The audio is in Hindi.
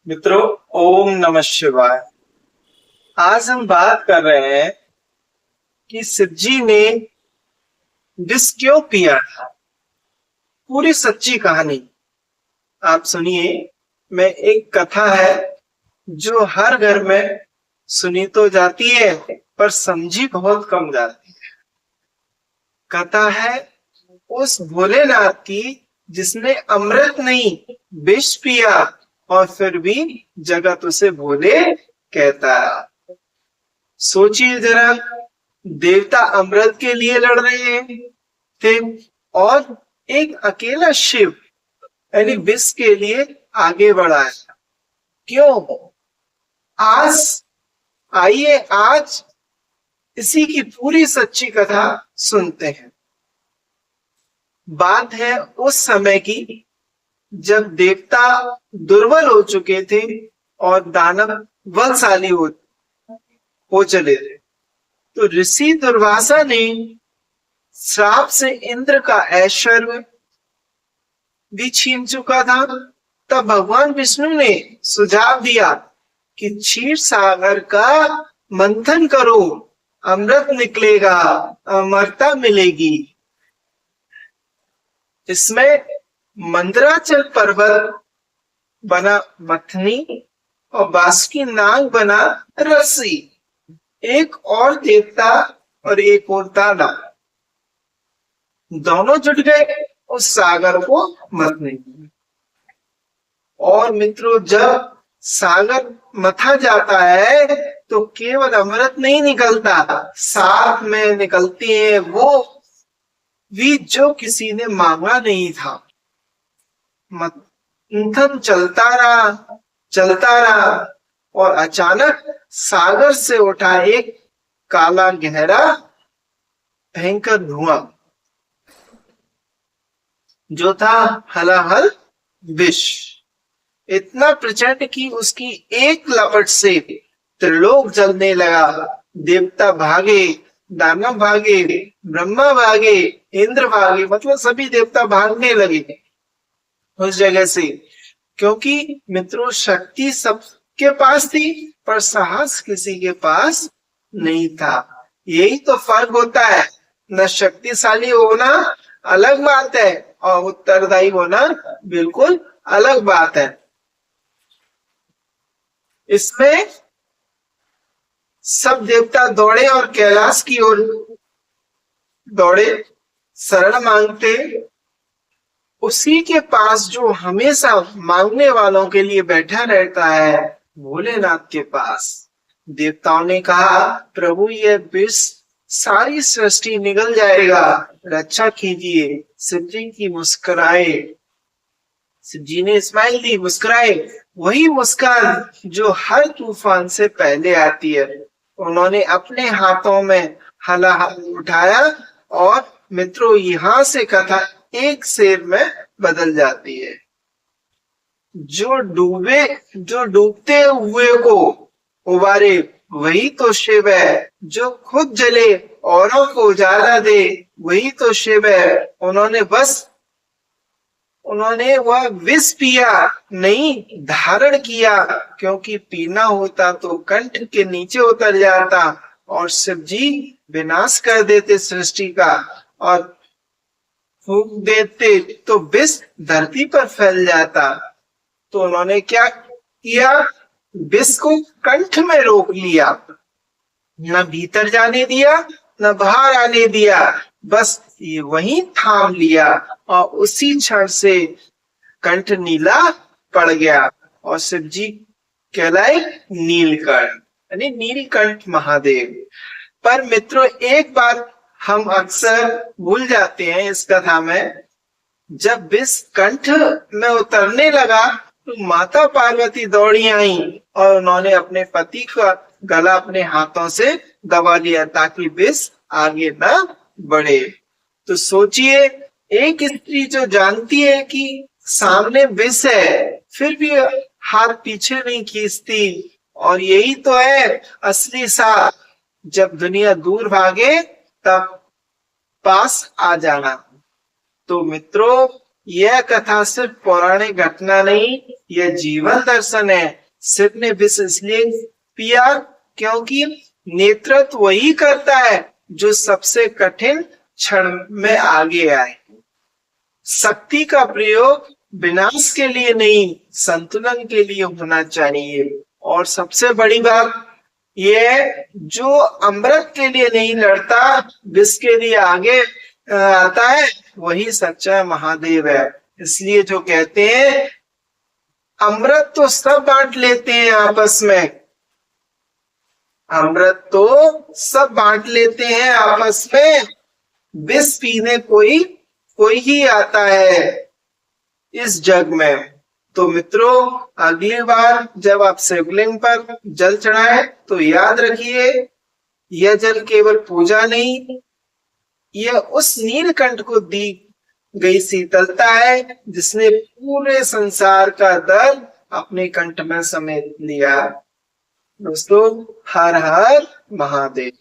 मित्रों, ओम नमः शिवाय। आज हम बात कर रहे हैं कि शिव जी ने विष क्यों पिया था। पूरी सच्ची कहानी आप सुनिए। मैं एक कथा है जो हर घर में सुनी तो जाती है पर समझी बहुत कम जाती है। कथा है उस भोलेनाथ की जिसने अमृत नहीं विष पिया और फिर भी जगत उसे भोले कहता है। सोचिए जरा, देवता अमृत के लिए लड़ रहे थे और एक अकेला शिव यानी विष के लिए आगे बढ़ा है। क्यों? आज आइए आज इसी की पूरी सच्ची कथा सुनते हैं। बात है उस समय की जब देवता दुर्बल हो चुके थे और दानव बलशाली हो चले थे। तो ऋषि दुर्वासा ने श्राप से इंद्र का ऐश्वर्य भी छीन चुका था। तब भगवान विष्णु ने सुझाव दिया कि क्षीर सागर का मंथन करो, अमृत निकलेगा, अमरता मिलेगी। इसमें मंदराचल पर्वत बना मथनी और बासुकी नाग बना रस्सी। एक और देवता और एक और दानव दोनों जुट गए उस सागर को मथने। और मित्रों, जब सागर मथा जाता है तो केवल अमृत नहीं निकलता, साथ में निकलती है वो भी जो किसी ने मांगा नहीं था। मंथन चलता रहा और अचानक सागर से उठा एक काला गहरा भयंकर धुआं जो था हलाहल विष। इतना प्रचंड कि उसकी एक लपट से त्रिलोक जलने लगा। देवता भागे, दानव भागे, ब्रह्मा भागे, इंद्र भागे, मतलब सभी देवता भागने लगे उस जगह से। क्योंकि मित्रों, शक्ति सबके पास थी पर साहस किसी के पास नहीं था। यही तो फर्क होता है। न शक्तिशाली होना अलग बात है और उत्तरदायी होना बिल्कुल अलग बात है। इसमें सब देवता दौड़े और कैलाश की ओर दौड़े, शरण मांगते उसी के पास जो हमेशा मांगने वालों के लिए बैठा रहता है, भोलेनाथ के पास। देवताओं ने कहा, प्रभु ये विष सारी सृष्टि निगल जाएगा, रक्षा कीजिए। शिव जी की मुस्कुराए, शिव जी ने स्माइल दी, मुस्कुराए। वही मुस्कान जो हर तूफान से पहले आती है। उन्होंने अपने हाथों में हला उठाया और मित्रों, यहां से कथा एक शेर में बदल जाती है। जो डूबते हुए को उबारे वही तो शिव है। जो खुद जले औरों को उजाला दे वही तो शिव है। उन्होंने वह विष पिया नहीं, धारण किया। क्योंकि पीना होता तो कंठ के नीचे उतर जाता और शिव जी विनाश कर देते सृष्टि का, और फूंक देते तो विष धरती पर फैल जाता। तो उन्होंने क्या किया? विष को कंठ में रोक लिया, न भीतर जाने दिया न बाहर आने दिया, बस ये वहीं थाम लिया। और उसी क्षण से कंठ नीला पड़ गया और शिव जी कहलाए नीलकंठ, यानी नीलकंठ महादेव। पर मित्रों, एक बात हम अक्सर भूल जाते हैं इस कथा में। जब विष कंठ में उतरने लगा तो माता पार्वती दौड़ी आई और उन्होंने अपने पति का गला अपने हाथों से दबा लिया ताकि विष आगे न बढ़े। तो सोचिए, एक स्त्री जो जानती है कि सामने विष है फिर भी हाथ पीछे नहीं खींचती। और यही तो है असली साथ, जब दुनिया दूर भागे तब पास आ जाना। तो मित्रों, यह कथा सिर्फ पौराणिक घटना नहीं, यह जीवन दर्शन है। शिव ने विष इसलिए पिया क्योंकि नेतृत्व वही करता है जो सबसे कठिन क्षण में आगे आए। शक्ति का प्रयोग विनाश के लिए नहीं, संतुलन के लिए होना चाहिए। और सबसे बड़ी बात यह है, जो अमृत के लिए नहीं लड़ता, विष के लिए आगे आता है, वही सच्चा महादेव है। इसलिए जो कहते हैं अमृत तो सब बांट लेते हैं आपस में, अमृत तो सब बांट लेते हैं आपस में, विष पीने कोई ही आता है इस जग में। तो मित्रों, अगली बार जब आप शिवलिंग पर जल चढ़ाएं तो याद रखिए, यह जल केवल पूजा नहीं, यह उस नीलकंठ को दी गई शीतलता है जिसने पूरे संसार का दर्द अपने कंठ में समेट लिया। दोस्तों, हर हर महादेव।